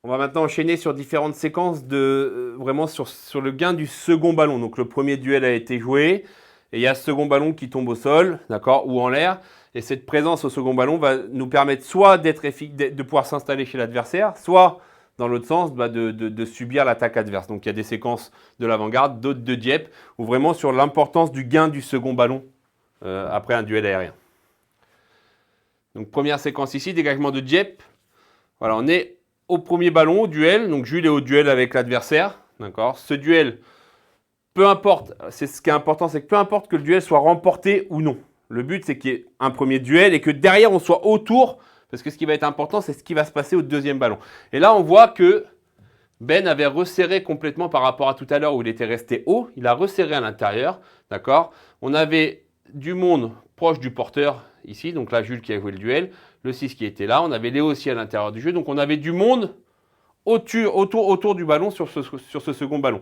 On va maintenant enchaîner sur différentes séquences vraiment sur le gain du second ballon. Donc le premier duel a été joué et il y a ce second ballon qui tombe au sol, d'accord, ou en l'air. Et cette présence au second ballon va nous permettre soit de pouvoir s'installer chez l'adversaire, soit dans l'autre sens, de subir l'attaque adverse. Donc il y a des séquences de l'avant-garde, d'autres de Dieppe, ou vraiment sur l'importance du gain du second ballon après un duel aérien. Donc première séquence ici, dégagement de Dieppe. Voilà, on est au premier ballon, au duel. Donc Jules est au duel avec l'adversaire. D'accord. Ce duel, peu importe, ce qui est important, c'est que peu importe que le duel soit remporté ou non. Le but, c'est qu'il y ait un premier duel et que derrière, on soit autour. Parce que ce qui va être important, c'est ce qui va se passer au deuxième ballon. Et là, on voit que Ben avait resserré complètement par rapport à tout à l'heure où il était resté haut. Il a resserré à l'intérieur. D'accord. On avait du monde proche du porteur ici. Donc là, Jules qui a joué le duel. Le 6 qui était là. On avait Léo aussi à l'intérieur du jeu. Donc on avait du monde autour du ballon sur ce second ballon.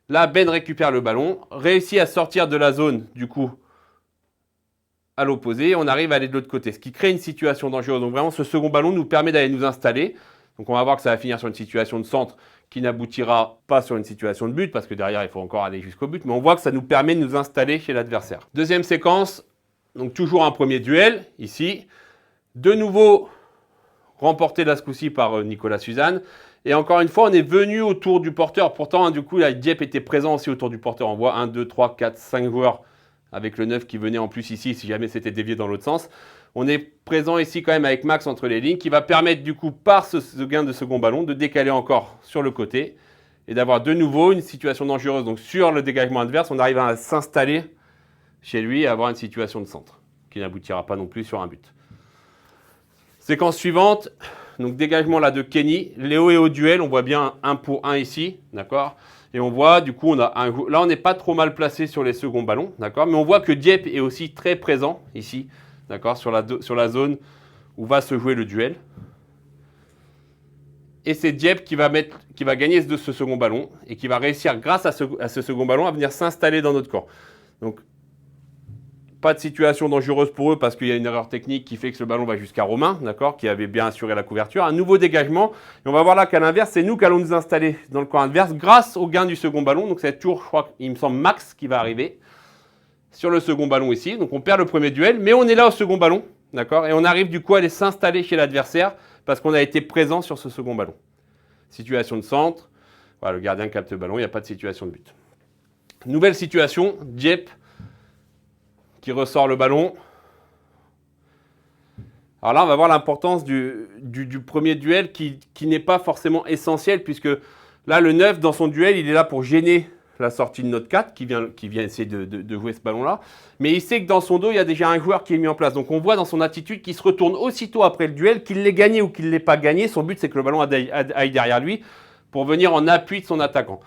Là, Ben récupère le ballon, réussit à sortir de la zone, du coup, à l'opposé. On arrive à aller de l'autre côté, ce qui crée une situation dangereuse. Donc vraiment, ce second ballon nous permet d'aller nous installer. Donc on va voir que ça va finir sur une situation de centre qui n'aboutira pas sur une situation de but, parce que derrière, il faut encore aller jusqu'au but. Mais on voit que ça nous permet de nous installer chez l'adversaire. Deuxième séquence, donc toujours un premier duel, ici. De nouveau, remporté là ce coup-ci par Nicolas Suzanne. Et encore une fois, on est venu autour du porteur. Pourtant, du coup, là, Dieppe était présent aussi autour du porteur. On voit 1, 2, 3, 4, 5 joueurs avec le 9 qui venait en plus ici, si jamais c'était dévié dans l'autre sens. On est présent ici quand même avec Max entre les lignes, qui va permettre du coup, par ce gain de second ballon, de décaler encore sur le côté et d'avoir de nouveau une situation dangereuse. Donc sur le dégagement adverse, on arrive à s'installer chez lui et avoir une situation de centre, qui n'aboutira pas non plus sur un but. Séquence suivante, donc dégagement là de Kenny. Léo est au duel, on voit bien 1 pour 1 ici, d'accord. Et on voit, du coup, là on n'est pas trop mal placé sur les seconds ballons, d'accord. Mais on voit que Dieppe est aussi très présent ici, d'accord, sur la zone où va se jouer le duel. Et c'est Dieppe qui va gagner ce second ballon et qui va réussir, grâce à ce second ballon, à venir s'installer dans notre camp. Donc, pas de situation dangereuse pour eux parce qu'il y a une erreur technique qui fait que ce ballon va jusqu'à Romain, d'accord, qui avait bien assuré la couverture. Un nouveau dégagement. Et on va voir là qu'à l'inverse, c'est nous qui allons nous installer dans le camp adverse grâce au gain du second ballon. Donc c'est toujours, je crois, il me semble, Max qui va arriver sur le second ballon ici. Donc on perd le premier duel, mais on est là au second ballon, d'accord, et on arrive du coup à aller s'installer chez l'adversaire parce qu'on a été présent sur ce second ballon. Situation de centre. Voilà, le gardien capte le ballon, il n'y a pas de situation de but. Nouvelle situation, Dieppe qui ressort le ballon. Alors là, on va voir l'importance du premier duel qui n'est pas forcément essentiel, puisque là, le 9, dans son duel, il est là pour gêner la sortie de notre 4, qui vient essayer de jouer ce ballon-là. Mais il sait que dans son dos, il y a déjà un joueur qui est mis en place. Donc on voit dans son attitude qu'il se retourne aussitôt après le duel, qu'il l'ait gagné ou qu'il ne l'ait pas gagné. Son but, c'est que le ballon aille derrière lui pour venir en appui de son attaquant.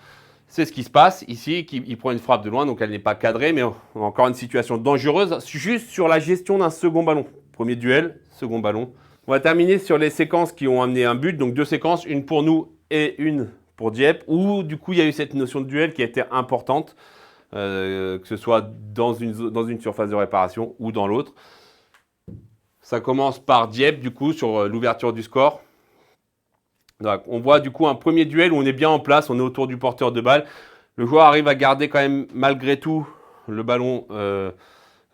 C'est ce qui se passe ici, il prend une frappe de loin, donc elle n'est pas cadrée, mais on a encore une situation dangereuse, juste sur la gestion d'un second ballon. Premier duel, second ballon. On va terminer sur les séquences qui ont amené un but, donc 2 séquences, une pour nous et une pour Dieppe, où du coup il y a eu cette notion de duel qui a été importante, que ce soit dans une surface de réparation ou dans l'autre. Ça commence par Dieppe, du coup, sur l'ouverture du score. Donc, on voit du coup un premier duel où on est bien en place, on est autour du porteur de balle. Le joueur arrive à garder quand même malgré tout le ballon,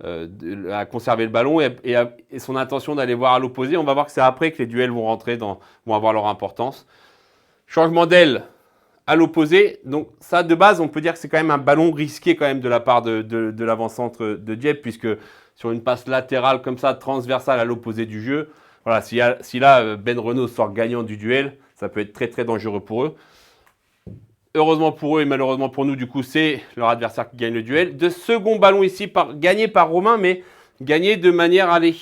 à conserver le ballon et son intention d'aller voir à l'opposé. On va voir que c'est après que les duels vont avoir leur importance. Changement d'aile à l'opposé. Donc ça, de base, on peut dire que c'est quand même un ballon risqué quand même de la part de l'avant-centre de Dieppe, puisque sur une passe latérale comme ça, transversale à l'opposé du jeu, voilà, si là Ben Renaud sort gagnant du duel, ça peut être très très dangereux pour eux. Heureusement pour eux et malheureusement pour nous, du coup, c'est leur adversaire qui gagne le duel. De second ballon ici, gagné par Romain, mais gagné de manière à aller...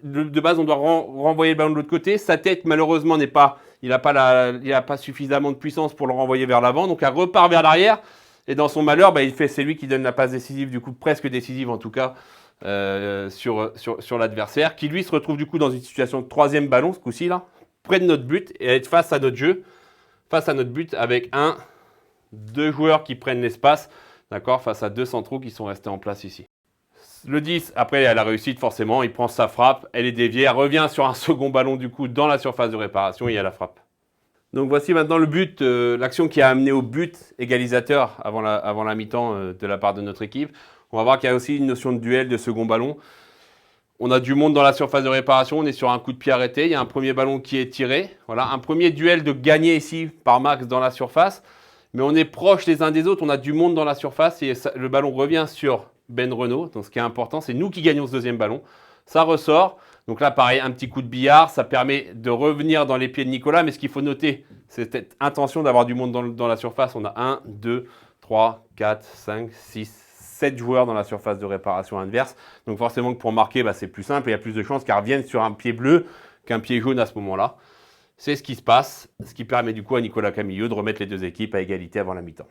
De base, on doit renvoyer le ballon de l'autre côté. Sa tête, malheureusement, il n'a pas suffisamment de puissance pour le renvoyer vers l'avant. Donc, elle repart vers l'arrière. Et dans son malheur, c'est lui qui donne la passe décisive, du coup, presque décisive en tout cas, sur l'adversaire, qui lui se retrouve du coup dans une situation de troisième ballon, ce coup-ci, là, près de notre but, et être face à notre jeu, face à notre but, avec 2 joueurs qui prennent l'espace, d'accord, face à 2 centraux qui sont restés en place ici. Le 10, après, elle a réussite forcément, il prend sa frappe, elle est déviée, elle revient sur un second ballon du coup dans la surface de réparation et il y a la frappe. Donc voici maintenant le but, l'action qui a amené au but égalisateur avant la mi-temps de la part de notre équipe. On va voir qu'il y a aussi une notion de duel, de second ballon. On a du monde dans la surface de réparation, on est sur un coup de pied arrêté, il y a un premier ballon qui est tiré. Voilà, un premier duel de gagné ici par Max dans la surface. Mais on est proche les uns des autres, on a du monde dans la surface et le ballon revient sur Ben Renault. Donc ce qui est important, c'est nous qui gagnons ce deuxième ballon. Ça ressort. Donc là, pareil, un petit coup de billard, ça permet de revenir dans les pieds de Nicolas. Mais ce qu'il faut noter, c'est cette intention d'avoir du monde dans la surface. On a 1, 2, 3, 4, 5, 6, 7 joueurs dans la surface de réparation adverse. Donc forcément que pour marquer, c'est plus simple. Il y a plus de chances qu'elle revienne sur un pied bleu qu'un pied jaune à ce moment-là. C'est ce qui se passe, ce qui permet du coup à Nicolas Camilleux de remettre les deux équipes à égalité avant la mi-temps.